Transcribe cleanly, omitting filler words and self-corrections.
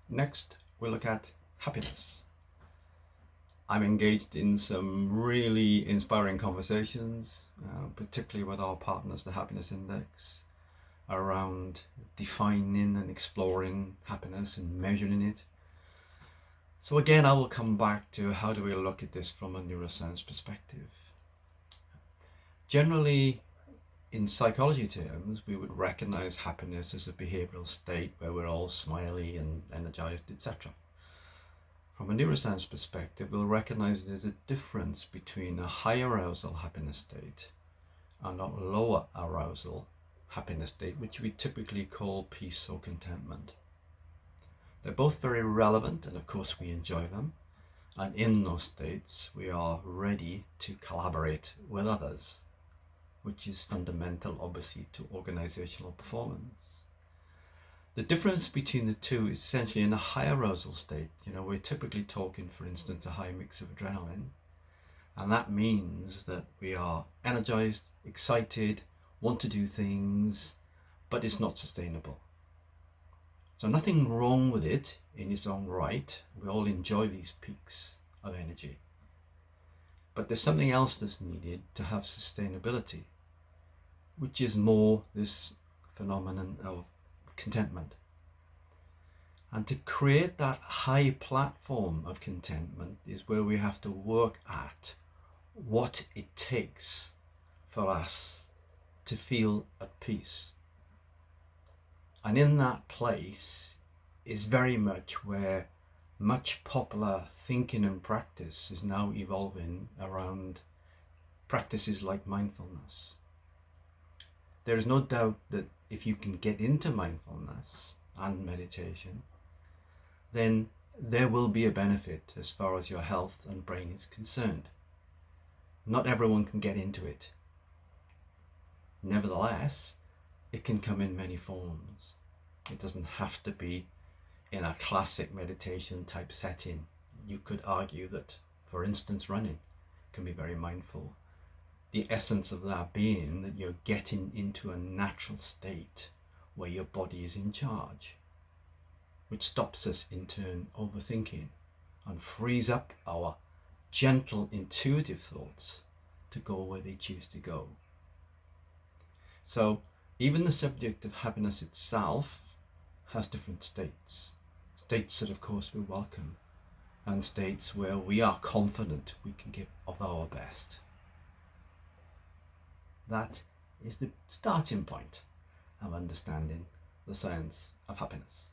Next, we'll look at happiness. I'm engaged in some really inspiring conversations, particularly with our partners, the Happiness Index, around defining and exploring happiness and measuring it. So again, I will come back to how do we look at this from a neuroscience perspective. Generally, in psychology terms, we would recognize happiness as a behavioral state where we're all smiley and energized, etc. From a neuroscience perspective, we'll recognize there's a difference between a high arousal happiness state and a lower arousal happiness state, which we typically call peace or contentment. They're both very relevant, and of course we enjoy them. And in those states, we are ready to collaborate with others, which is fundamental, obviously, to organizational performance. The difference between the two is essentially in a high arousal state. We're typically talking, for instance, a high mix of adrenaline. And that means that we are energized, excited, want to do things, but it's not sustainable. So nothing wrong with it in its own right. We all enjoy these peaks of energy. But there's something else that's needed to have sustainability, which is more this phenomenon of contentment. And to create that high platform of contentment is where we have to work at what it takes for us to feel at peace. And in that place is very much where much popular thinking and practice is now evolving around practices like mindfulness. There is no doubt that if you can get into mindfulness and meditation, then there will be a benefit as far as your health and brain is concerned. Not everyone can get into it. Nevertheless, it can come in many forms. It doesn't have to be in a classic meditation type setting. You could argue that, for instance, running can be very mindful. The essence of that being that you're getting into a natural state where your body is in charge, which stops us in turn overthinking and frees up our gentle intuitive thoughts to go where they choose to go. So even the subject of happiness itself has different states that of course we welcome, and states where we are confident we can give of our best. That is the starting point of understanding the science of happiness.